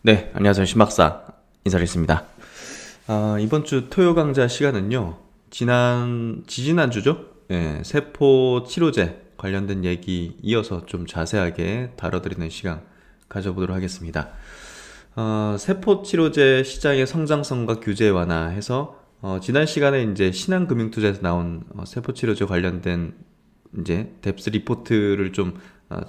네, 안녕하세요. 신박사 인사드리겠습니다. 이번 주 토요 강좌 시간은요, 지지난주죠? 예, 세포 치료제 관련된 얘기 이어서 좀 자세하게 다뤄드리는 시간 가져보도록 하겠습니다. 세포 치료제 시장의 성장성과 규제 완화해서, 지난 시간에 이제 신한금융투자에서 나온 세포 치료제 관련된 이제 뎁스 리포트를 좀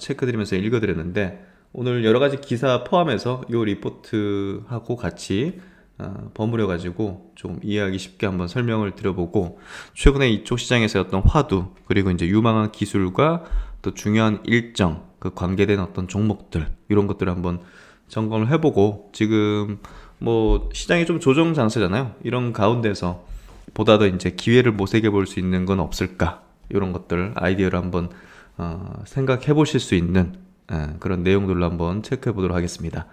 체크드리면서 읽어드렸는데, 오늘 여러 가지 기사 포함해서 이 리포트하고 같이 버무려 가지고 좀 이해하기 쉽게 한번 설명을 드려보고, 최근에 이쪽 시장에서 어떤 화두, 그리고 이제 유망한 기술과 또 중요한 일정, 그 관계된 어떤 종목들, 이런 것들을 한번 점검을 해보고, 지금 뭐 시장이 좀 조정 장세잖아요. 이런 가운데서 보다 더 이제 기회를 모색해 볼 수 있는 건 없을까, 이런 것들 아이디어를 한번 생각해 보실 수 있는 그런 내용들로 한번 체크해 보도록 하겠습니다.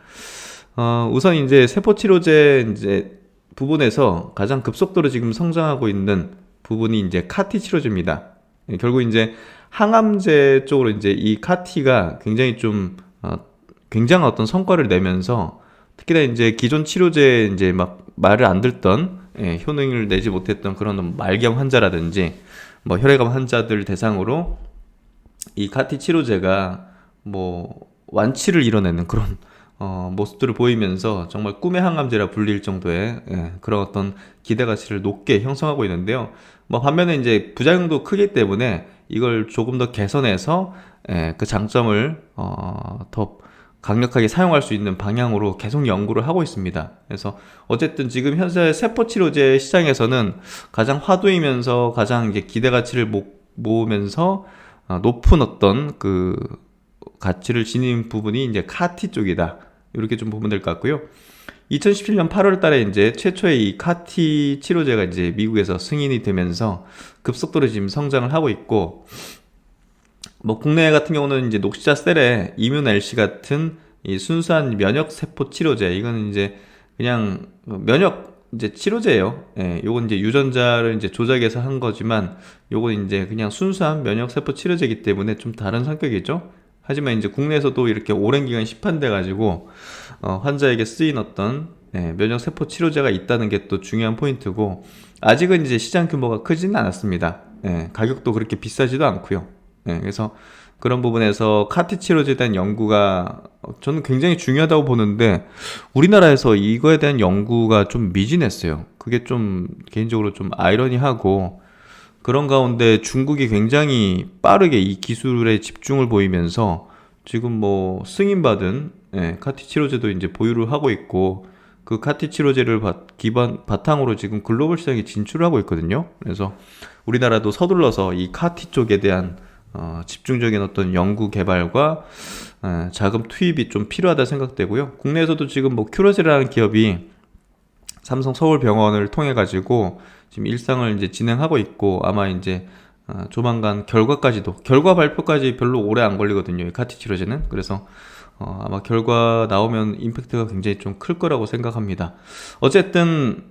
우선 이제 세포치료제 이제 부분에서 가장 급속도로 지금 성장하고 있는 부분이 이제 카티 치료제입니다. 결국 이제 항암제 쪽으로 이제 이 카티가 굉장히 좀 굉장한 어떤 성과를 내면서, 특히나 이제 기존 치료제 이제 막 말을 안 듣던, 효능을 내지 못했던 그런 말경 환자라든지 뭐 혈액암 환자들 대상으로 이 카티 치료제가 뭐 완치를 이뤄내는 그런 모습들을 보이면서 정말 꿈의 항암제라 불릴 정도의 그런 어떤 기대 가치를 높게 형성하고 있는데요. 뭐 반면에 이제 부작용도 크기 때문에 이걸 조금 더 개선해서 그 장점을 더 강력하게 사용할 수 있는 방향으로 계속 연구를 하고 있습니다. 그래서 어쨌든 지금 현재 세포치료제 시장에서는 가장 화두이면서 가장 이제 기대 가치를 모으면서 높은 어떤 그 가치를 지닌 부분이 이제 카티 쪽이다, 이렇게 좀 보면 될 것 같고요. 2017년 8월 달에 이제 최초의 이 카티 치료제가 이제 미국에서 승인이 되면서 급속도로 지금 성장을 하고 있고, 뭐 국내 같은 경우는 이제 녹시자 셀의 이뮨 LC 같은 이 순수한 면역 세포 치료제, 이거는 이제 그냥 면역 이제 치료제예요. 요건 이제 유전자를 이제 조작해서 한 거지만, 요건 이제 그냥 순수한 면역 세포 치료제이기 때문에 좀 다른 성격이죠. 하지만 이제 국내에서도 이렇게 오랜 기간 시판돼 가지고 환자에게 쓰인 어떤 면역 세포 치료제가 있다는 게 또 중요한 포인트고, 아직은 이제 시장 규모가 크지는 않았습니다. 가격도 그렇게 비싸지도 않고요. 그래서 그런 부분에서 카티 치료제에 대한 연구가 저는 굉장히 중요하다고 보는데, 우리나라에서 이거에 대한 연구가 좀 미진했어요. 그게 좀 개인적으로 좀 아이러니하고, 그런 가운데 중국이 굉장히 빠르게 이 기술에 집중을 보이면서 지금 뭐 승인받은 카티 치료제도 이제 보유를 하고 있고, 그 카티 치료제를 바탕으로 지금 글로벌 시장에 진출을 하고 있거든요. 그래서 우리나라도 서둘러서 이 카티 쪽에 대한 집중적인 어떤 연구 개발과 자금 투입이 좀 필요하다 생각되고요. 국내에서도 지금 뭐 큐러셀이라는 기업이 삼성 서울병원을 통해 가지고 지금 일상을 이제 진행하고 있고, 아마 이제 조만간 결과 발표까지 별로 오래 안 걸리거든요, 이 카티 치료제는. 그래서 아마 결과 나오면 임팩트가 굉장히 좀 클 거라고 생각합니다. 어쨌든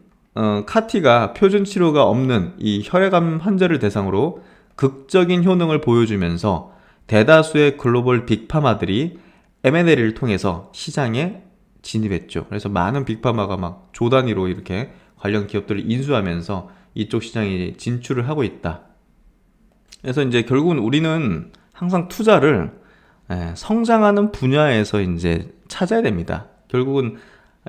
카티가 표준 치료가 없는 이 혈액암 환자를 대상으로 극적인 효능을 보여주면서 대다수의 글로벌 빅파마들이 M&A를 통해서 시장에 진입했죠. 그래서 많은 빅파마가 막 조 단위로 이렇게 관련 기업들을 인수하면서 이쪽 시장에 진출을 하고 있다. 그래서 이제 결국은 우리는 항상 투자를 성장하는 분야에서 이제 찾아야 됩니다. 결국은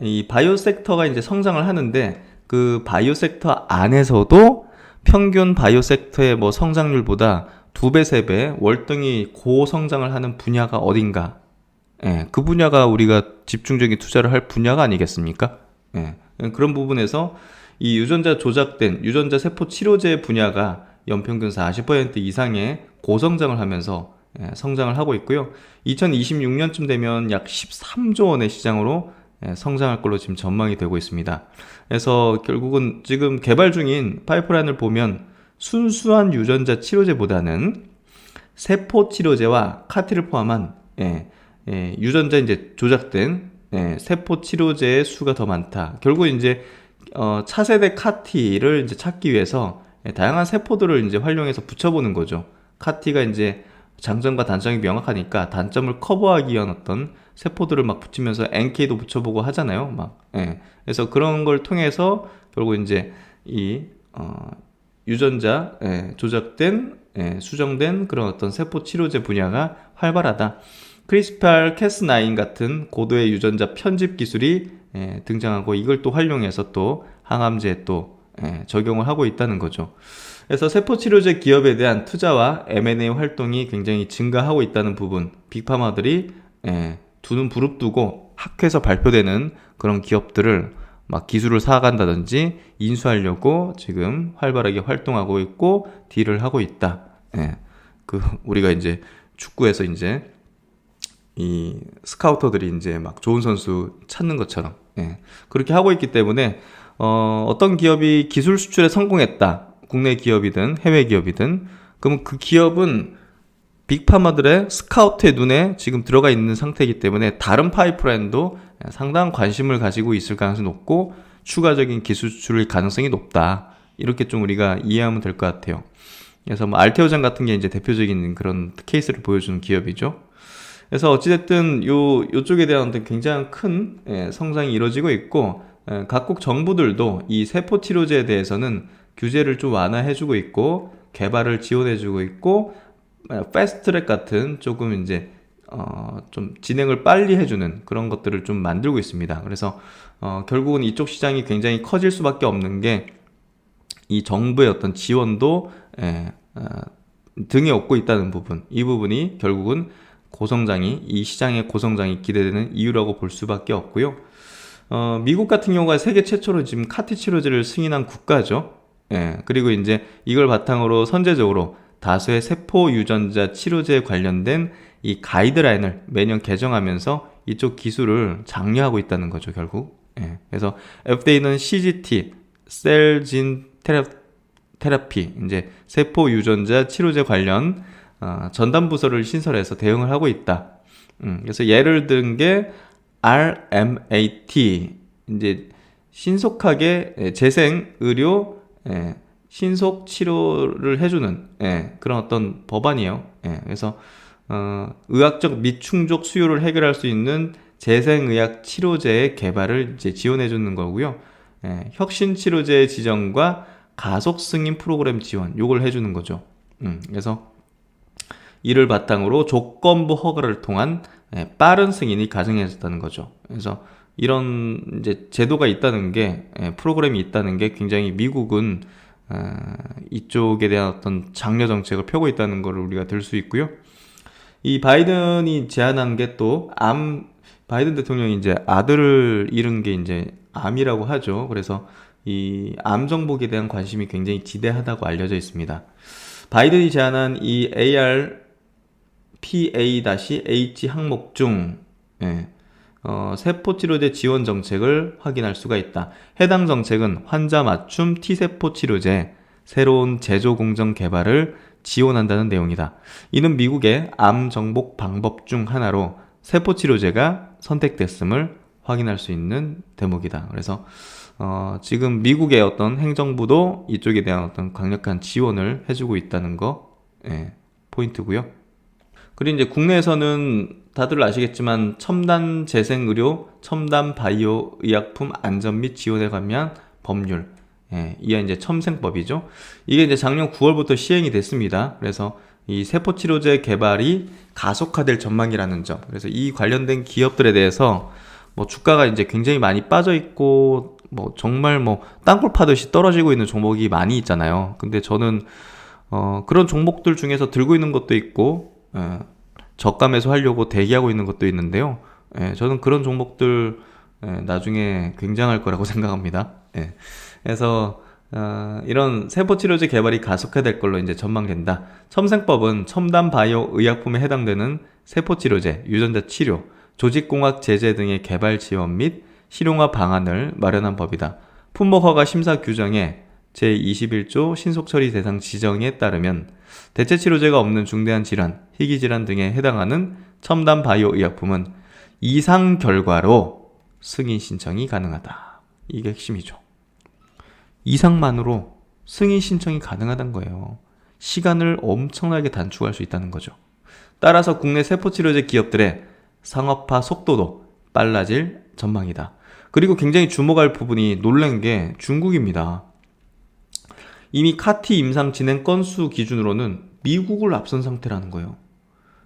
이 바이오 섹터가 이제 성장을 하는데, 그 바이오 섹터 안에서도 평균 바이오 섹터의 뭐 성장률보다 2배, 3배 월등히 고성장을 하는 분야가 어딘가, 그 분야가 우리가 집중적인 투자를 할 분야가 아니겠습니까? 그런 부분에서 이 유전자 조작된 유전자 세포 치료제 분야가 연평균 40% 이상의 고성장을 하면서 성장을 하고 있고요. 2026년쯤 되면 약 13조 원의 시장으로 성장할 걸로 지금 전망이 되고 있습니다. 그래서 결국은 지금 개발 중인 파이프라인을 보면 순수한 유전자 치료제보다는 세포 치료제와 카티를 포함한 유전자 이제 조작된 세포 치료제의 수가 더 많다. 결국 이제 차세대 카티를 이제 찾기 위해서 다양한 세포들을 이제 활용해서 붙여보는 거죠. 카티가 이제 장점과 단점이 명확하니까 단점을 커버하기 위한 어떤 세포들을 막 붙이면서 NK도 붙여보고 하잖아요. 그래서 그런 걸 통해서 결국 이제 이 유전자 조작된 수정된 그런 어떤 세포 치료제 분야가 활발하다. 크리스팔 캐스9 같은 고도의 유전자 편집 기술이 등장하고 이걸 또 활용해서 또 항암제에 또 적용을 하고 있다는 거죠. 그래서 세포치료제 기업에 대한 투자와 M&A 활동이 굉장히 증가하고 있다는 부분, 빅파마들이 두 눈 부릅뜨고 학회에서 발표되는 그런 기업들을 막 기술을 사간다든지 인수하려고 지금 활발하게 활동하고 있고 딜을 하고 있다. 우리가 이제 축구에서 이제 이 스카우터들이 이제 막 좋은 선수 찾는 것처럼 그렇게 하고 있기 때문에 어떤 기업이 기술 수출에 성공했다. 국내 기업이든 해외 기업이든 그러면 그 기업은 빅파마들의 스카우트의 눈에 지금 들어가 있는 상태이기 때문에 다른 파이프라인도 상당한 관심을 가지고 있을 가능성이 높고 추가적인 기술 수출의 가능성이 높다. 이렇게 좀 우리가 이해하면 될 것 같아요. 그래서 뭐 알테오젠 같은 게 이제 대표적인 그런 케이스를 보여주는 기업이죠. 그래서 어찌됐든 요쪽에 대한 어떤 굉장히 큰 성장이 이루어지고 있고 각국 정부들도 이 세포 치료제에 대해서는 규제를 좀 완화해주고 있고 개발을 지원해주고 있고 패스트트랙 같은 조금 이제 좀 진행을 빨리 해주는 그런 것들을 좀 만들고 있습니다. 그래서 결국은 이쪽 시장이 굉장히 커질 수밖에 없는 게 이 정부의 어떤 지원도 등에 업고 있다는 부분, 이 부분이 결국은 이 시장의 고성장이 기대되는 이유라고 볼 수밖에 없고요. 미국 같은 경우가 세계 최초로 지금 카티 치료제를 승인한 국가죠. 그리고 이제 이걸 바탕으로 선제적으로 다수의 세포 유전자 치료제에 관련된 이 가이드라인을 매년 개정하면서 이쪽 기술을 장려하고 있다는 거죠, 결국. 그래서 FDA는 CGT, 셀진 테라피, 이제 세포 유전자 치료제 관련 전담 부서를 신설해서 대응을 하고 있다. 그래서 예를 든 게 RMAT, 이제 신속하게 재생 의료 신속 치료를 해주는 그런 어떤 법안이에요. 그래서 의학적 미충족 수요를 해결할 수 있는 재생의학 치료제의 개발을 이제 지원해주는 거고요. 혁신 치료제 지정과 가속 승인 프로그램 지원, 요걸 해주는 거죠. 그래서 이를 바탕으로 조건부 허가를 통한 빠른 승인이 가능해졌다는 거죠. 그래서 이런 이제 제도가 있다는 게 프로그램이 있다는 게 굉장히 미국은 이쪽에 대한 어떤 장려 정책을 펴고 있다는 것을 우리가 들 수 있고요. 이 바이든이 제안한 게 또 바이든 대통령이 이제 아들을 잃은 게 이제 암이라고 하죠. 그래서 이 암 정복에 대한 관심이 굉장히 지대하다고 알려져 있습니다. 바이든이 제안한 이 ARPA-H 항목 중 세포치료제 지원 정책을 확인할 수가 있다. 해당 정책은 환자 맞춤 T세포 치료제 새로운 제조 공정 개발을 지원한다는 내용이다. 이는 미국의 암 정복 방법 중 하나로 세포치료제가 선택됐음을 확인할 수 있는 대목이다. 그래서 지금 미국의 어떤 행정부도 이쪽에 대한 어떤 강력한 지원을 해주고 있다는 거 포인트고요. 그리고 이제 국내에서는 다들 아시겠지만 첨단 재생의료, 첨단 바이오 의약품 안전 및 지원에 관한 법률, 이게 이제 첨생법이죠. 이게 이제 작년 9월부터 시행이 됐습니다. 그래서 이 세포치료제 개발이 가속화될 전망이라는 점. 그래서 이 관련된 기업들에 대해서 뭐 주가가 이제 굉장히 많이 빠져 있고 뭐 정말 뭐 땅굴 파듯이 떨어지고 있는 종목이 많이 있잖아요. 근데 저는 그런 종목들 중에서 들고 있는 것도 있고 저가 매수하려고 대기하고 있는 것도 있는데요. 저는 그런 종목들 나중에 굉장할 거라고 생각합니다. 그래서 이런 세포치료제 개발이 가속화될 걸로 이제 전망된다. 첨생법은 첨단 바이오 의약품에 해당되는 세포치료제, 유전자 치료, 조직공학 제제 등의 개발 지원 및 실용화 방안을 마련한 법이다. 품목허가 심사 규정에 제21조 신속처리 대상 지정에 따르면 대체치료제가 없는 중대한 질환, 희귀질환 등에 해당하는 첨단 바이오 의약품은 이상 결과로 승인 신청이 가능하다. 이게 핵심이죠. 이상만으로 승인 신청이 가능하다는 거예요. 시간을 엄청나게 단축할 수 있다는 거죠. 따라서 국내 세포치료제 기업들의 상업화 속도도 빨라질 전망이다. 그리고 굉장히 주목할 부분이 놀란 게 중국입니다. 이미 카티 임상 진행 건수 기준으로는 미국을 앞선 상태라는 거예요.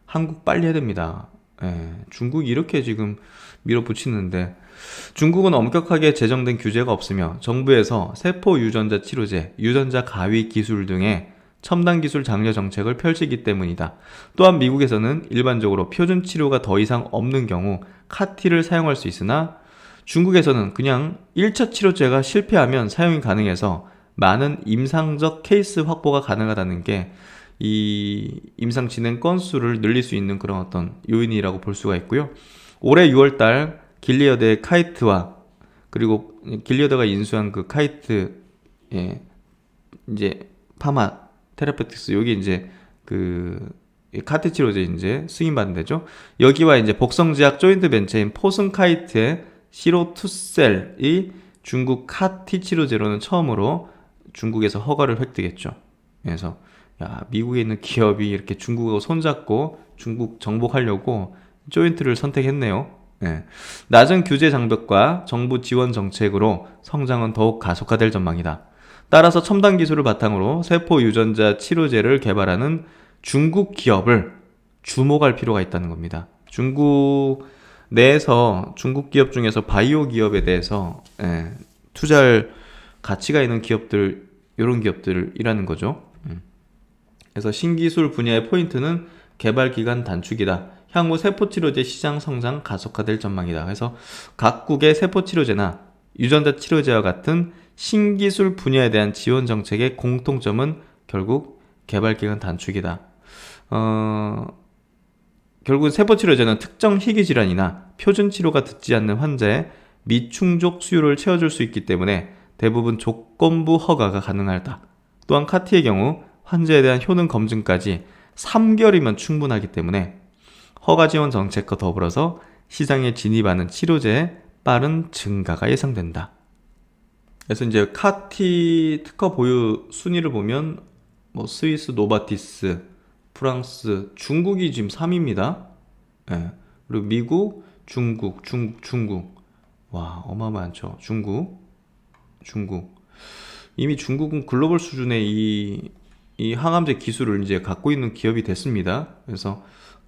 한국 빨리 해야 됩니다. 중국이 이렇게 지금 밀어붙이는데, 중국은 엄격하게 제정된 규제가 없으며 정부에서 세포 유전자 치료제, 유전자 가위 기술 등의 첨단 기술 장려 정책을 펼치기 때문이다. 또한 미국에서는 일반적으로 표준 치료가 더 이상 없는 경우 카티를 사용할 수 있으나, 중국에서는 그냥 1차 치료제가 실패하면 사용이 가능해서 많은 임상적 케이스 확보가 가능하다는 게 이 임상 진행 건수를 늘릴 수 있는 그런 어떤 요인이라고 볼 수가 있고요. 올해 6월달 길리어드의 카이트와, 그리고 길리어드가 인수한 그 카이트, 이제 파마 테라페틱스, 여기 이제 그 카티 치료제 이제 승인받은 데죠. 여기와 이제 복성제약 조인트 벤처인 포승카이트의 시로투셀이 중국 카티 치료제로는 처음으로 중국에서 허가를 획득했죠. 그래서 미국에 있는 기업이 이렇게 중국하고 손잡고 중국 정복하려고 조인트를 선택했네요. 낮은 규제 장벽과 정부 지원 정책으로 성장은 더욱 가속화될 전망이다. 따라서 첨단 기술을 바탕으로 세포 유전자 치료제를 개발하는 중국 기업을 주목할 필요가 있다는 겁니다. 중국 내에서 중국 기업 중에서 바이오 기업에 대해서 투자할 가치가 있는 기업들, 이런 기업들이라는 거죠. 그래서 신기술 분야의 포인트는 개발 기간 단축이다. 향후 세포치료제 시장 성장 가속화될 전망이다. 그래서 각국의 세포치료제나 유전자 치료제와 같은 신기술 분야에 대한 지원 정책의 공통점은 결국 개발 기간 단축이다. 결국 세포치료제는 특정 희귀질환이나 표준치료가 듣지 않는 환자의 미충족 수요를 채워줄 수 있기 때문에 대부분 조건부 허가가 가능하다. 또한 카티의 경우 환자에 대한 효능 검증까지 3개월이면 충분하기 때문에 허가 지원 정책과 더불어서 시장에 진입하는 치료제의 빠른 증가가 예상된다. 그래서 이제 카티 특허 보유 순위를 보면 스위스 노바티스, 프랑스, 중국이 지금 3위입니다. 그리고 미국, 중국. 와, 어마어마하죠. 중국. 이미 중국은 글로벌 수준의 이 항암제 기술을 이제 갖고 있는 기업이 됐습니다. 그래서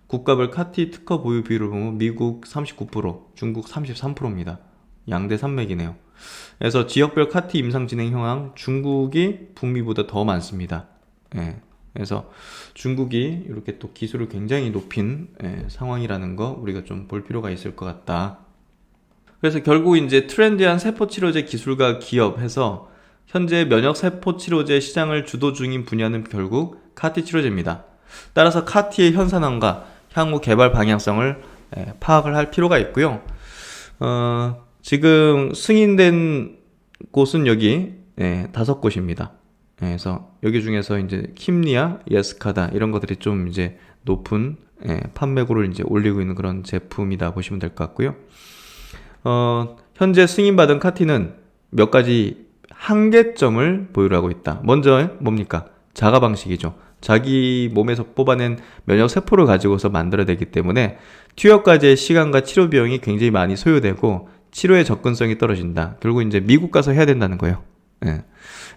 국가별 카티 특허 보유 비율을 보면 미국 39%, 중국 33%입니다. 양대 산맥이네요. 그래서 지역별 카티 임상 진행 현황, 중국이 북미보다 더 많습니다. 그래서 중국이 이렇게 또 기술을 굉장히 높인 상황이라는 거 우리가 좀 볼 필요가 있을 것 같다. 그래서 결국 이제 트렌디한 세포치료제 기술과 기업 해서 현재 면역세포치료제 시장을 주도 중인 분야는 결국 카티 치료제입니다. 따라서 카티의 현산화과 향후 개발 방향성을 파악을 할 필요가 있고요. 지금 승인된 곳은 여기 5곳입니다. 그래서 여기 중에서 이제 킴리아, 예스카다 이런 것들이 좀 이제 높은 판매고를 이제 올리고 있는 그런 제품이다 보시면 될 것 같고요. 현재 승인받은 카티는 몇 가지 한계점을 보유하고 있다. 먼저 뭡니까? 자가 방식이죠. 자기 몸에서 뽑아낸 면역 세포를 가지고서 만들어내기 때문에 투여까지의 시간과 치료 비용이 굉장히 많이 소요되고 치료의 접근성이 떨어진다. 결국 이제 미국 가서 해야 된다는 거예요.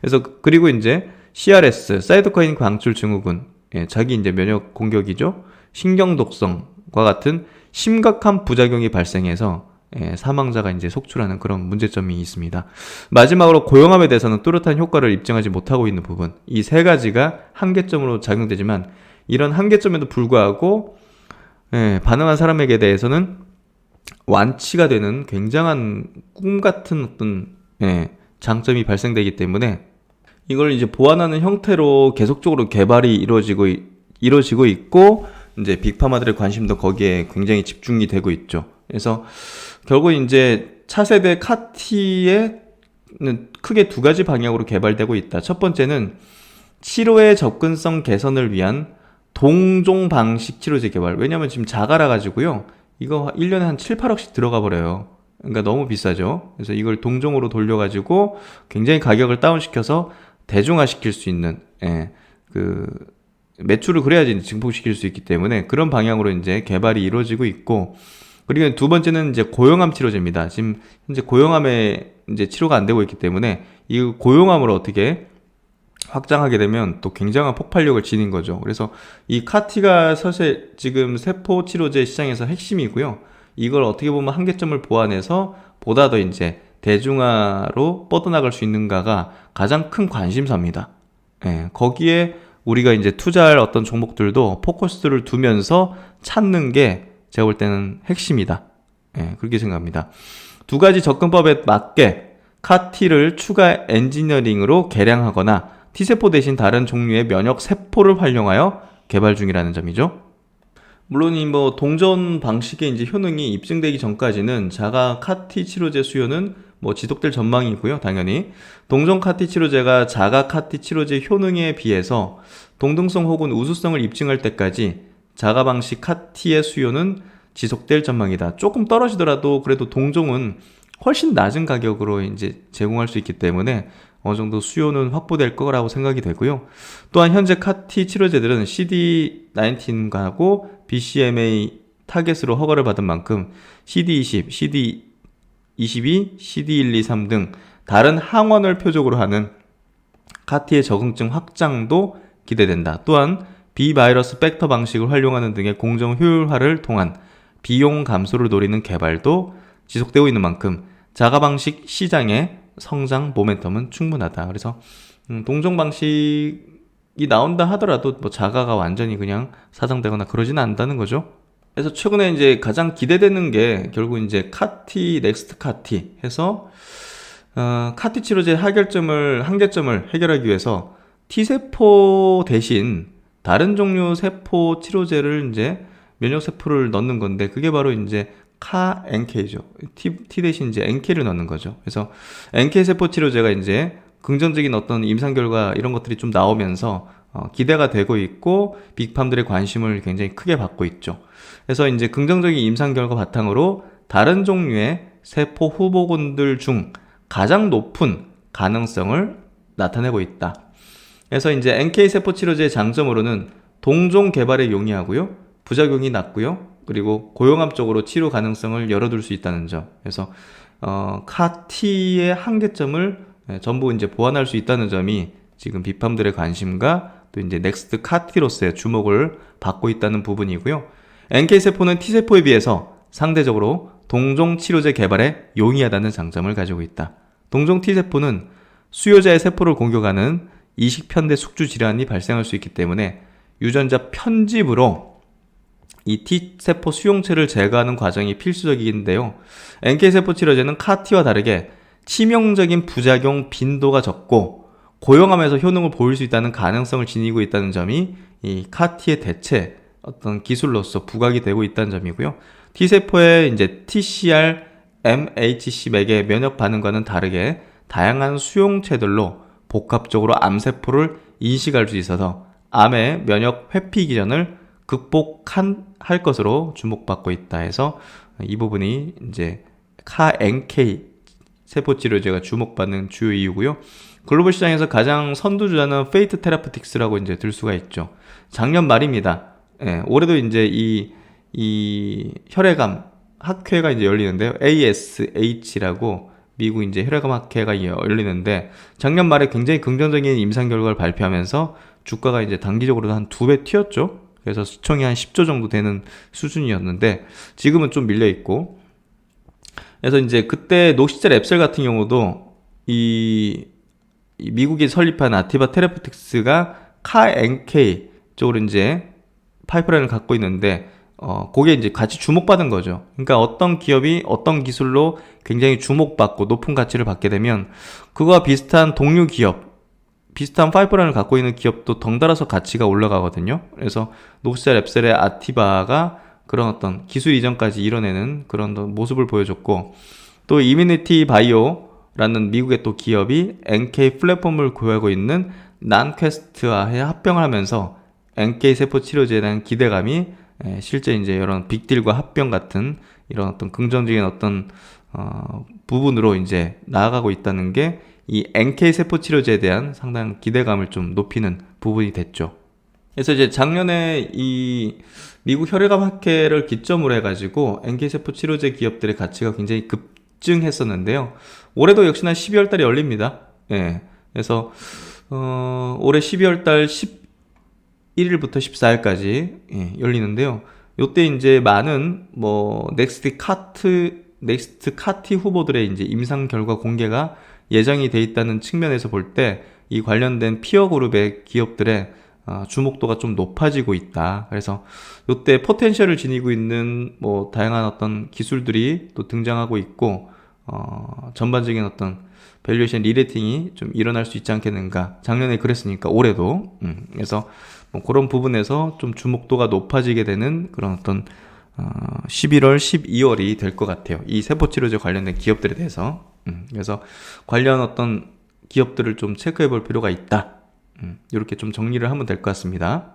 그래서 그리고 이제 CRS, 사이토카인 광출 증후군, 자기 이제 면역 공격이죠. 신경 독성과 같은 심각한 부작용이 발생해서 사망자가 이제 속출하는 그런 문제점이 있습니다. 마지막으로 고용암에 대해서는 뚜렷한 효과를 입증하지 못하고 있는 부분, 이 세 가지가 한계점으로 작용되지만 이런 한계점에도 불구하고 반응한 사람에게 대해서는 완치가 되는 굉장한 꿈 같은 어떤 장점이 발생되기 때문에 이걸 이제 보완하는 형태로 계속적으로 개발이 이루어지고 있고 이제 빅파마들의 관심도 거기에 굉장히 집중이 되고 있죠. 그래서 결국 이제 차세대 카티에는 크게 두 가지 방향으로 개발되고 있다. 첫 번째는 치료의 접근성 개선을 위한 동종 방식 치료제 개발. 왜냐면 지금 자가라 가지고요. 이거 1년에 한 7, 8억씩 들어가 버려요. 그러니까 너무 비싸죠. 그래서 이걸 동종으로 돌려가지고 굉장히 가격을 다운시켜서 대중화시킬 수 있는 매출을 그래야지 이제 증폭시킬 수 있기 때문에 그런 방향으로 이제 개발이 이루어지고 있고, 그리고 두 번째는 이제 고용암 치료제입니다. 지금 현재 고용암에 이제 치료가 안 되고 있기 때문에 이 고용암을 어떻게 확장하게 되면 또 굉장한 폭발력을 지닌 거죠. 그래서 이 카티가 사실 지금 세포 치료제 시장에서 핵심이고요. 이걸 어떻게 보면 한계점을 보완해서 보다 더 이제 대중화로 뻗어나갈 수 있는가가 가장 큰 관심사입니다. 예, 거기에 우리가 이제 투자할 어떤 종목들도 포커스를 두면서 찾는 게 제가 볼 때는 핵심이다. 예, 그렇게 생각합니다. 두 가지 접근법에 맞게 카티를 추가 엔지니어링으로 개량하거나 T세포 대신 다른 종류의 면역 세포를 활용하여 개발 중이라는 점이죠. 물론 이 뭐 동전 방식의 이제 효능이 입증되기 전까지는 자가 카티 치료제 수요는 뭐 지속될 전망이고요. 당연히 동전 카티 치료제가 자가 카티 치료제 효능에 비해서 동등성 혹은 우수성을 입증할 때까지 자가 방식 카티의 수요는 지속될 전망이다. 조금 떨어지더라도 그래도 동종은 훨씬 낮은 가격으로 이제 제공할 수 있기 때문에 어느 정도 수요는 확보될 거라고 생각이 되고요. 또한 현재 카티 치료제들은 CD19하고 BCMA 타겟으로 허가를 받은 만큼 CD20, CD22, CD123 등 다른 항원을 표적으로 하는 카티의 적응증 확장도 기대된다. 또한 비바이러스 벡터 방식을 활용하는 등의 공정 효율화를 통한 비용 감소를 노리는 개발도 지속되고 있는 만큼 자가 방식 시장의 성장 모멘텀은 충분하다. 그래서 동종 방식이 나온다 하더라도 뭐 자가가 완전히 그냥 사장되거나 그러지는 않는다는 거죠. 그래서 최근에 이제 가장 기대되는 게 결국 이제 카티, 넥스트 카티 해서 카티 치료제 한계점을 해결하기 위해서 T세포 대신 다른 종류 세포 치료제를 이제 면역 세포를 넣는 건데, 그게 바로 이제 카 NK죠. T 대신 이제 NK를 넣는 거죠. 그래서 NK 세포 치료제가 이제 긍정적인 어떤 임상 결과 이런 것들이 좀 나오면서 기대가 되고 있고 빅팜들의 관심을 굉장히 크게 받고 있죠. 그래서 이제 긍정적인 임상 결과 바탕으로 다른 종류의 세포 후보군들 중 가장 높은 가능성을 나타내고 있다. 그래서 이제 NK 세포 치료제의 장점으로는 동종 개발에 용이하고요, 부작용이 낮고요, 그리고 고용암 쪽으로 치료 가능성을 열어둘 수 있다는 점. 그래서 카티의 한계점을 전부 이제 보완할 수 있다는 점이 지금 빅팜들의 관심과 또 이제 넥스트 카티로서의 주목을 받고 있다는 부분이고요. NK 세포는 T 세포에 비해서 상대적으로 동종 치료제 개발에 용이하다는 장점을 가지고 있다. 동종 T 세포는 수요자의 세포를 공격하는 이식편대 숙주 질환이 발생할 수 있기 때문에 유전자 편집으로 이 T세포 수용체를 제거하는 과정이 필수적인데요. NK세포 치료제는 카티와 다르게 치명적인 부작용 빈도가 적고 고용암에서 효능을 보일 수 있다는 가능성을 지니고 있다는 점이 이 카티의 대체 어떤 기술로서 부각이 되고 있다는 점이고요. T세포의 이제 TCR, MHC 맥의 면역 반응과는 다르게 다양한 수용체들로 복합적으로 암세포를 인식할 수 있어서 암의 면역 회피 기전을 극복할 것으로 주목받고 있다 해서 이 부분이 이제 카-NK 세포치료제가 주목받는 주요 이유고요. 글로벌 시장에서 가장 선두주자는 페이트 테라피틱스라고 이제 들 수가 있죠. 작년 말입니다. 예, 올해도 이제 이 혈액암 학회가 이제 열리는데요. ASH라고 미국 이제 혈액암 학회가 열리는데 작년 말에 굉장히 긍정적인 임상 결과를 발표하면서 주가가 이제 단기적으로 한 2배 튀었죠. 그래서 시총이 한 10조 정도 되는 수준이었는데 지금은 좀 밀려 있고, 그래서 이제 그때 녹시젤 앱셀 같은 경우도 이 미국이 설립한 아티바 테라피틱스가 카-NK 쪽으로 이제 파이프라인을 갖고 있는데 그게 이제 같이 주목받은 거죠. 그러니까 어떤 기업이 어떤 기술로 굉장히 주목받고 높은 가치를 받게 되면 그거와 비슷한 동료 기업, 비슷한 파이프라인을 갖고 있는 기업도 덩달아서 가치가 올라가거든요. 그래서 녹시젤 앱셀의 아티바가 그런 어떤 기술 이전까지 이뤄내는 그런 모습을 보여줬고, 또 이뮤니티 바이오라는 미국의 또 기업이 NK 플랫폼을 구하고 있는 난퀘스트와에 합병을 하면서 NK 세포 치료제에 대한 기대감이 실제 이제 이런 빅딜과 합병 같은 이런 어떤 긍정적인 어떤 부분으로 이제 나아가고 있다는 게 이 NK 세포 치료제에 대한 상당한 기대감을 좀 높이는 부분이 됐죠. 그래서 이제 작년에 이 미국 혈액암 학회를 기점으로 해가지고 NK세포 치료제 기업들의 가치가 굉장히 급증했었는데요. 올해도 역시나 12월 달에 열립니다. 예. 그래서 올해 12월 달 11일부터 14일까지 열리는데요. 요때 이제 많은 넥스트 카티 후보들의 이제 임상 결과 공개가 예정이 돼 있다는 측면에서 볼 때 이 관련된 피어 그룹의 기업들의 주목도가 좀 높아지고 있다. 그래서 요때 포텐셜을 지니고 있는 다양한 어떤 기술들이 또 등장하고 있고 전반적인 어떤 밸류에이션 리레이팅이 좀 일어날 수 있지 않겠는가. 작년에 그랬으니까 올해도 그래서 그런 부분에서 좀 주목도가 높아지게 되는 그런 어떤 11월, 12월이 될 것 같아요. 이 세포치료제 관련된 기업들에 대해서. 그래서 관련 어떤 기업들을 좀 체크해 볼 필요가 있다. 이렇게 좀 정리를 하면 될 것 같습니다.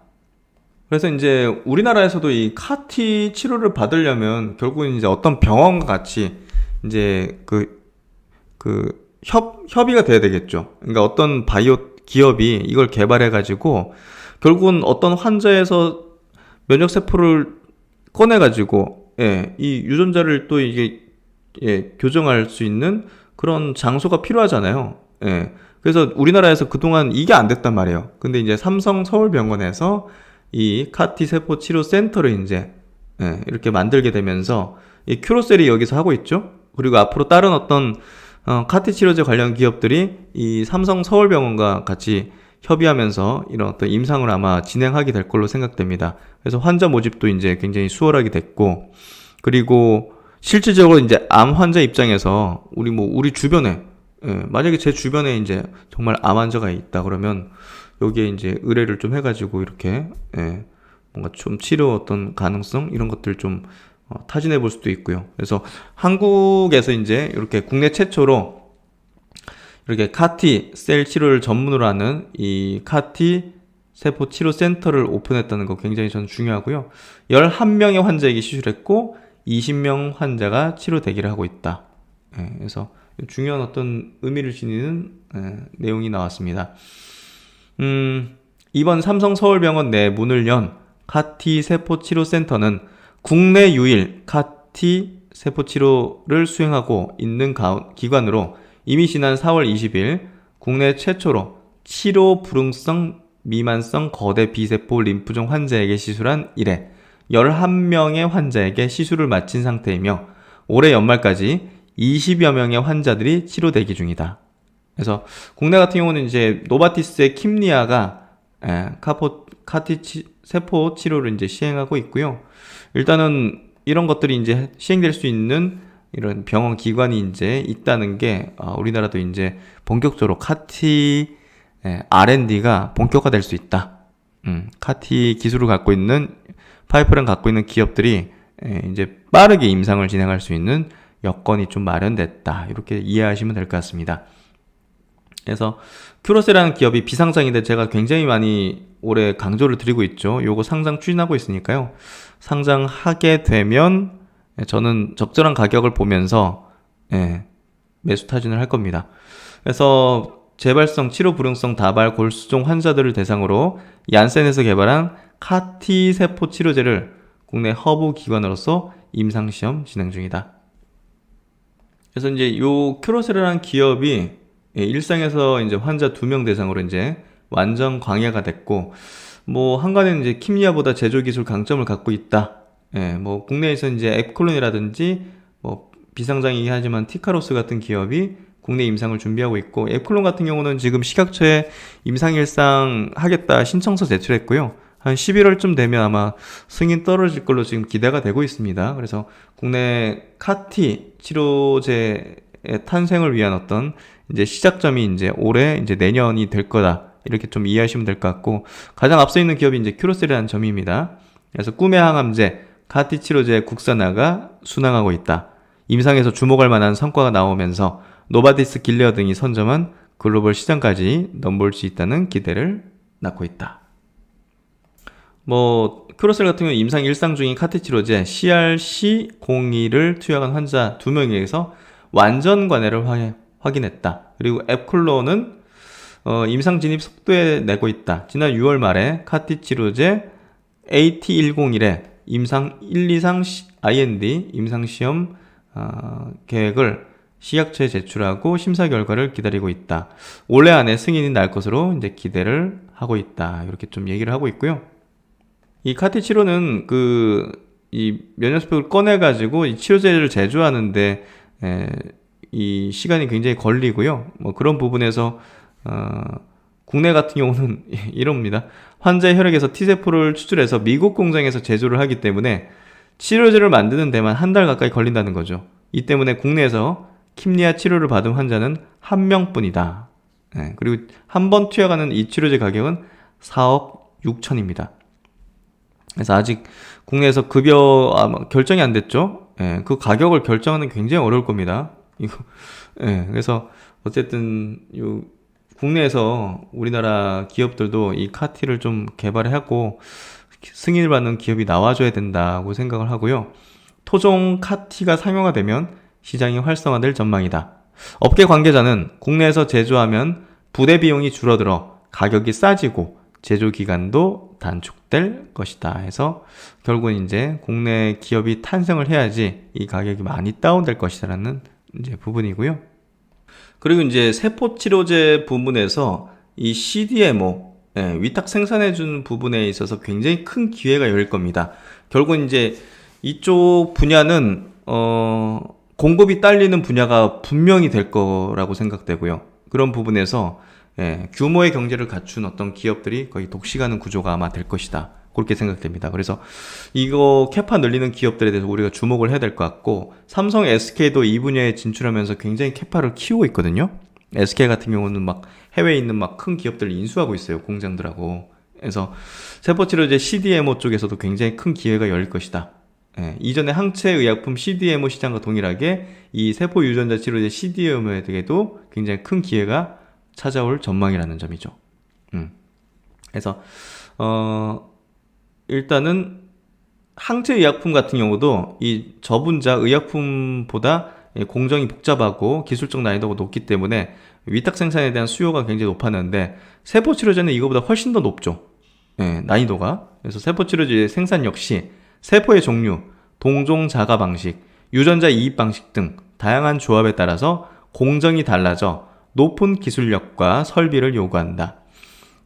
그래서 이제 우리나라에서도 이 카티 치료를 받으려면 결국은 이제 어떤 병원과 같이 이제 협의가 돼야 되겠죠. 그러니까 어떤 바이오 기업이 이걸 개발해가지고 결국은 어떤 환자에서 면역세포를 꺼내가지고, 이 유전자를 또 이게, 교정할 수 있는 그런 장소가 필요하잖아요. 그래서 우리나라에서 그동안 이게 안 됐단 말이에요. 근데 이제 삼성 서울병원에서 이 카티 세포 치료 센터를 이제, 이렇게 만들게 되면서 이 큐로셀이 여기서 하고 있죠. 그리고 앞으로 다른 어떤 카티 치료제 관련 기업들이 이 삼성 서울병원과 같이 협의하면서 이런 어떤 임상을 아마 진행하게 될 걸로 생각됩니다. 그래서 환자 모집도 이제 굉장히 수월하게 됐고, 그리고 실질적으로 이제 암 환자 입장에서 우리 주변에, 만약에 제 주변에 이제 정말 암 환자가 있다 그러면 여기에 이제 의뢰를 좀 해가지고 이렇게, 뭔가 좀 치료 어떤 가능성 이런 것들 좀 타진해 볼 수도 있고요. 그래서 한국에서 이제 이렇게 국내 최초로 이렇게 카티 셀 치료를 전문으로 하는 이 카티 세포 치료 센터를 오픈했다는 거 굉장히 저는 중요하고요. 11명의 환자에게 시술했고 20명 환자가 치료 대기를 하고 있다. 그래서 중요한 어떤 의미를 지니는 내용이 나왔습니다. 이번 삼성 서울병원 내 문을 연 카티 세포 치료 센터는 국내 유일 카티 세포 치료를 수행하고 있는 기관으로 이미 지난 4월 20일 국내 최초로 치료 불응성 미만성 거대 비세포 림프종 환자에게 시술한 이래 11명의 환자에게 시술을 마친 상태이며 올해 연말까지 20여 명의 환자들이 치료 대기 중이다. 그래서 국내 같은 경우는 이제 노바티스의 킴리아가 카티 세포 치료를 이제 시행하고 있고요. 일단은 이런 것들이 이제 시행될 수 있는 이런 병원 기관이 이제 있다는 게 우리나라도 이제 본격적으로 카티 R&D가 본격화될 수 있다. 카티 기술을 갖고 있는 파이프라인 갖고 있는 기업들이 이제 빠르게 임상을 진행할 수 있는 여건이 좀 마련됐다. 이렇게 이해하시면 될 것 같습니다. 그래서 큐로셀이라는 기업이 비상장인데 제가 굉장히 많이 올해 강조를 드리고 있죠. 요거 상장 추진하고 있으니까요. 상장하게 되면 저는 적절한 가격을 보면서 매수 타진을 할 겁니다. 그래서 재발성 치료 불응성 다발 골수종 환자들을 대상으로 얀센에서 개발한 카티 세포 치료제를 국내 허브 기관으로서 임상 시험 진행 중이다. 그래서 이제 요 큐로셀이라는 기업이 일상에서 이제 환자 2명 대상으로 이제 완전 광야가 됐고, 한간에는 이제 킴리아보다 제조 기술 강점을 갖고 있다. 국내에서 이제 앱클론이라든지 비상장이긴 하지만 티카로스 같은 기업이 국내 임상을 준비하고 있고, 앱클론 같은 경우는 지금 식약처에 임상일상 하겠다 신청서 제출했고요. 한 11월쯤 되면 아마 승인 떨어질 걸로 지금 기대가 되고 있습니다. 그래서 국내 카티 치료제의 탄생을 위한 어떤 이제 시작점이 이제 올해 이제 내년이 될 거다. 이렇게 좀 이해하시면 될 것 같고, 가장 앞서 있는 기업이 이제 큐로셀이라는 점입니다. 그래서 꿈의 항암제 카티 치료제 국산화가 순항하고 있다. 임상에서 주목할 만한 성과가 나오면서 노바디스 길레어 등이 선점한 글로벌 시장까지 넘볼 수 있다는 기대를 낳고 있다. 큐로셀 같은 경우 임상 1상 중인 카티 치료제 CRC02를 투약한 환자 2명에게서 완전 관해를 확인했다. 그리고 앱클론은 임상 진입 속도에 내고 있다. 지난 6월 말에 카티 치료제 AT101에 임상 1, 2상 IND 임상 시험 계획을 식약처에 제출하고 심사 결과를 기다리고 있다. 올해 안에 승인이 날 것으로 이제 기대를 하고 있다. 이렇게 좀 얘기를 하고 있고요. 이 카티 치료는 이 면역스펙을 꺼내가지고 이 치료제를 제조하는데 이 시간이 굉장히 걸리고요. 뭐 그런 부분에서 국내 같은 경우는 이럽니다. 환자의 혈액에서 T세포를 추출해서 미국 공장에서 제조를 하기 때문에 치료제를 만드는 데만 한 달 가까이 걸린다는 거죠. 이 때문에 국내에서 킴리아 치료를 받은 환자는 한 명뿐이다. 그리고 한 번 투약하는 이 치료제 가격은 4억 6천입니다. 그래서 아직 국내에서 급여 결정이 안 됐죠. 그 가격을 결정하는 게 굉장히 어려울 겁니다. 이거 그래서 어쨌든 국내에서 우리나라 기업들도 이 카티를 좀 개발하고 승인을 받는 기업이 나와줘야 된다고 생각을 하고요. 토종 카티가 상용화 되면 시장이 활성화될 전망이다. 업계 관계자는 국내에서 제조하면 부대 비용이 줄어들어 가격이 싸지고 제조 기간도 단축될 것이다 해서 결국은 이제 국내 기업이 탄생을 해야지 이 가격이 많이 다운될 것이라는 이제 부분이고요. 그리고 이제 세포 치료제 부분에서 이 CDMO 위탁 생산해주는 부분에 있어서 굉장히 큰 기회가 열릴 겁니다. 결국은 이제 이쪽 분야는 공급이 딸리는 분야가 분명히 될 거라고 생각되고요. 그런 부분에서 규모의 경제를 갖춘 어떤 기업들이 거의 독식하는 구조가 아마 될 것이다. 그렇게 생각됩니다. 그래서 이거 캐파 늘리는 기업들에 대해서 우리가 주목을 해야 될 것 같고, 삼성, SK도 이 분야에 진출하면서 굉장히 캐파를 키우고 있거든요. SK 같은 경우는 막 해외에 있는 막 큰 기업들을 인수하고 있어요. 공장들하고. 그래서 세포치료제 CDMO 쪽에서도 굉장히 큰 기회가 열릴 것이다. 이전에 항체의약품 CDMO 시장과 동일하게 이 세포 유전자 치료제 CDMO에도 굉장히 큰 기회가 찾아올 전망이라는 점이죠. 그래서 일단은 항체의약품 같은 경우도 이 저분자 의약품보다 공정이 복잡하고 기술적 난이도가 높기 때문에 위탁 생산에 대한 수요가 굉장히 높았는데 세포치료제는 이거보다 훨씬 더 높죠. 난이도가. 그래서 세포치료제 생산 역시 세포의 종류, 동종 자가 방식, 유전자 이입 방식 등 다양한 조합에 따라서 공정이 달라져 높은 기술력과 설비를 요구한다.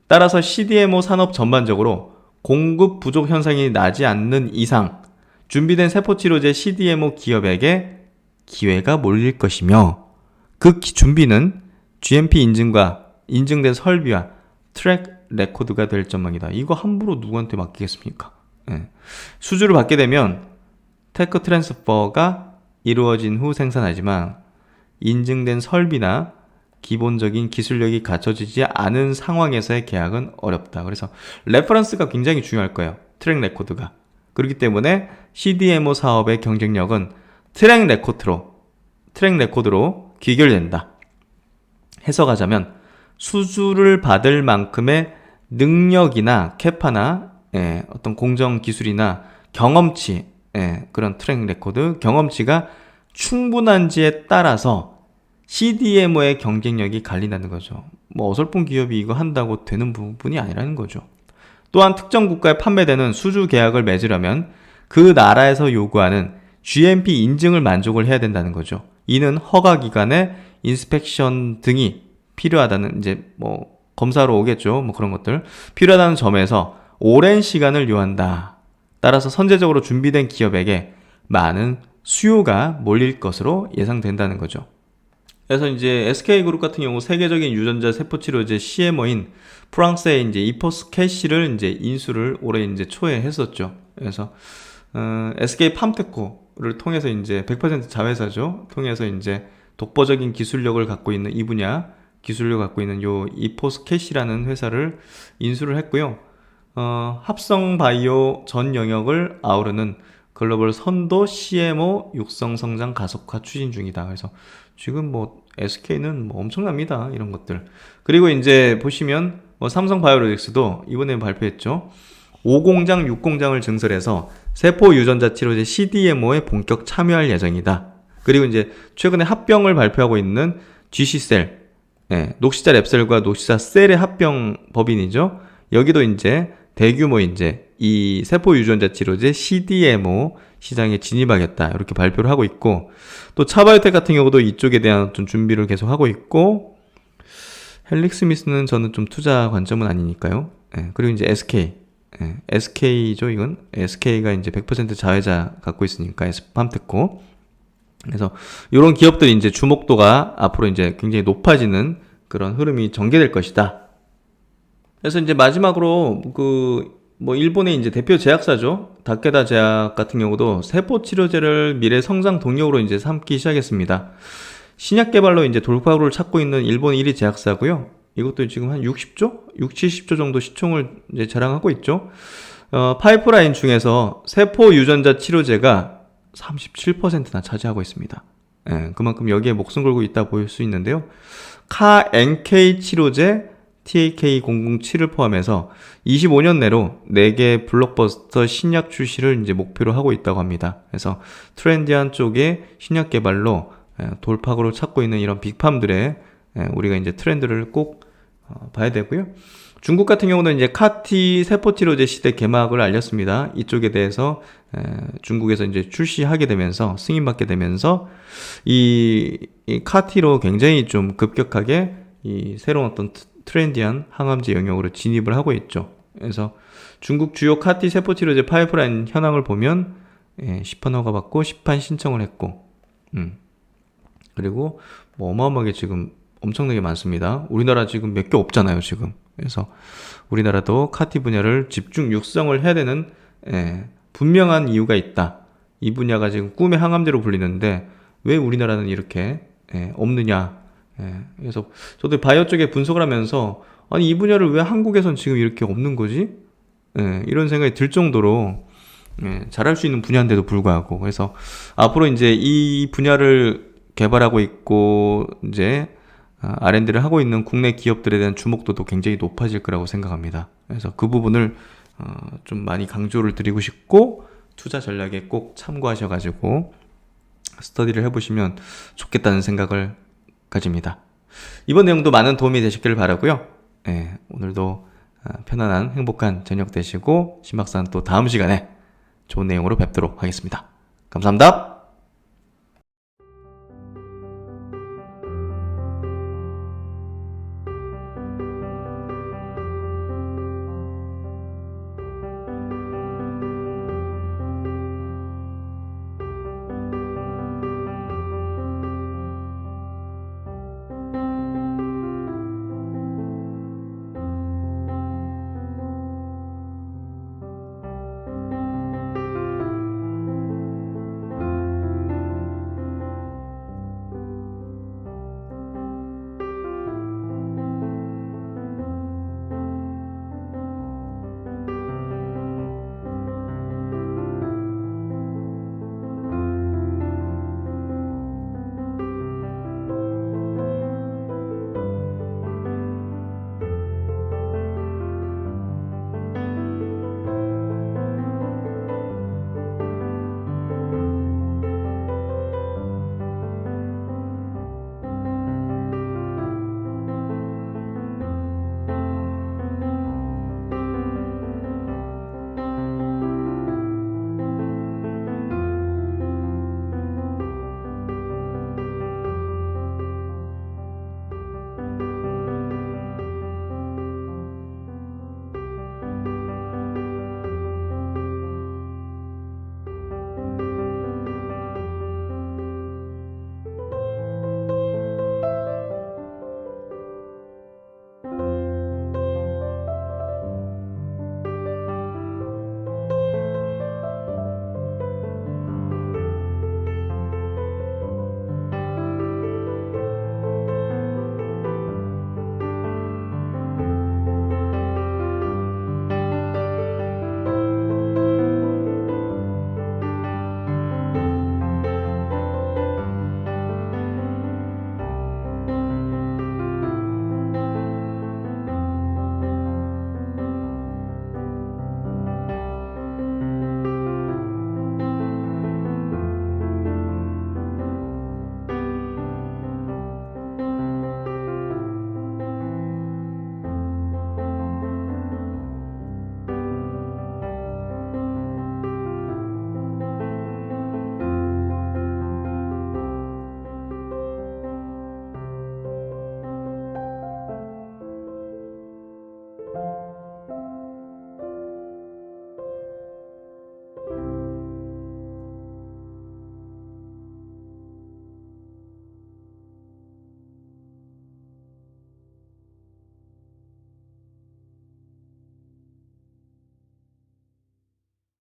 따라서 CDMO 산업 전반적으로 공급 부족 현상이 나지 않는 이상 준비된 세포치료제 CDMO 기업에게 기회가 몰릴 것이며, 그 준비는 GMP 인증과 인증된 설비와 트랙 레코드가 될 전망이다. 이거 함부로 누구한테 맡기겠습니까? 수주를 받게 되면 테크 트랜스퍼가 이루어진 후 생산하지만 인증된 설비나 기본적인 기술력이 갖춰지지 않은 상황에서의 계약은 어렵다. 그래서 레퍼런스가 굉장히 중요할 거예요. 트랙 레코드가. 그렇기 때문에 CDMO 사업의 경쟁력은 트랙 레코드로 귀결된다. 해석하자면 수주를 받을 만큼의 능력이나 캐파나 어떤 공정 기술이나 경험치, 그런 트랙 레코드, 경험치가 충분한지에 따라서 CDMO의 경쟁력이 갈린다는 거죠. 뭐 어설픈 기업이 이거 한다고 되는 부분이 아니라는 거죠. 또한 특정 국가에 판매되는 수주 계약을 맺으려면 그 나라에서 요구하는 GMP 인증을 만족을 해야 된다는 거죠. 이는 허가기관의 인스펙션 등이 필요하다는, 이제 뭐 검사로 오겠죠. 뭐 그런 것들 필요하다는 점에서 오랜 시간을 요한다. 따라서 선제적으로 준비된 기업에게 많은 수요가 몰릴 것으로 예상된다는 거죠. 그래서 이제 SK그룹 같은 경우 세계적인 유전자 세포치료제 CMO인 프랑스의 이제 이포스 캐시를 이제 인수를 올해 이제 초에 했었죠. 그래서 SK 팜테코를 통해서 이제 100% 자회사죠. 통해서 이제 독보적인 기술력을 갖고 있는 이 분야 기술력을 갖고 있는 요 이포스 캐시라는 회사를 인수를 했고요. 합성 바이오 전 영역을 아우르는 글로벌 선도 CMO 육성 성장 가속화 추진 중이다. 그래서 지금 뭐 SK는 뭐 엄청납니다. 이런 것들. 그리고 이제 보시면 뭐 삼성 바이오로직스도 이번에 발표했죠. 5공장, 6공장을 증설해서 세포 유전자 치료제 CDMO에 본격 참여할 예정이다. 그리고 이제 최근에 합병을 발표하고 있는 GC셀, 예, 녹시자 랩셀과 녹시자 셀의 합병 법인이죠. 여기도 이제 대규모 이제 이 세포 유전자 치료제 CDMO 시장에 진입하겠다 이렇게 발표를 하고 있고, 또 차바이오텍 같은 경우도 이쪽에 대한 어떤 준비를 계속 하고 있고, 헬릭스미스는 저는 좀 투자 관점은 아니니까요. 예, 그리고 이제 SK, 예, SK죠. 이건 SK가 이제 100% 자회자 갖고 있으니까 팜테코. 그래서 이런 기업들이 이제 주목도가 앞으로 이제 굉장히 높아지는 그런 흐름이 전개될 것이다. 그래서 이제 마지막으로 뭐 일본의 이제 대표 제약사죠. 다케다 제약 같은 경우도 세포 치료제를 미래 성장 동력으로 이제 삼기 시작했습니다. 신약 개발로 이제 돌파구를 찾고 있는 일본 1위 제약사고요. 이것도 지금 한 60조? 6, 70조 정도 시총을 이제 자랑하고 있죠. 파이프라인 중에서 세포 유전자 치료제가 37%나 차지하고 있습니다. 예, 그만큼 여기에 목숨 걸고 있다 볼 수 있는데요. 카 NK 치료제 TAK007을 포함해서 25년 내로 4개 블록버스터 신약 출시를 이제 목표로 하고 있다고 합니다. 그래서 트렌디한 쪽의 신약 개발로 돌파구를 찾고 있는 이런 빅팜들의 우리가 이제 트렌드를 꼭 봐야 되고요. 중국 같은 경우는 이제 카티 세포 치료제 시대 개막을 알렸습니다. 이쪽에 대해서 중국에서 이제 출시하게 되면서 승인받게 되면서 이 카티로 굉장히 좀 급격하게 이 새로운 어떤 트렌디한 항암제 영역으로 진입을 하고 있죠. 그래서 중국 주요 카티 세포 치료제 파이프라인 현황을 보면 10판 허가받고 10판 신청을 했고, 그리고 뭐 어마어마하게 지금 엄청나게 많습니다. 우리나라 지금 몇 개 없잖아요, 지금. 그래서 우리나라도 카티 분야를 집중 육성을 해야 되는 분명한 이유가 있다. 이 분야가 지금 꿈의 항암제로 불리는데 왜 우리나라는 이렇게 없느냐. 그래서 저도 바이오 쪽에 분석을 하면서 아니 이 분야를 왜 한국에선 지금 이렇게 없는 거지? 이런 생각이 들 정도로 잘할 수 있는 분야인데도 불구하고, 그래서 앞으로 이제 이 분야를 개발하고 있고 이제 R&D를 하고 있는 국내 기업들에 대한 주목도도 굉장히 높아질 거라고 생각합니다. 그래서 그 부분을 좀 많이 강조를 드리고 싶고, 투자 전략에 꼭 참고하셔가지고 스터디를 해보시면 좋겠다는 생각을 가집니다. 이번 내용도 많은 도움이 되셨기를 바라고요. 오늘도 편안한 행복한 저녁 되시고 신박사는 또 다음 시간에 좋은 내용으로 뵙도록 하겠습니다. 감사합니다.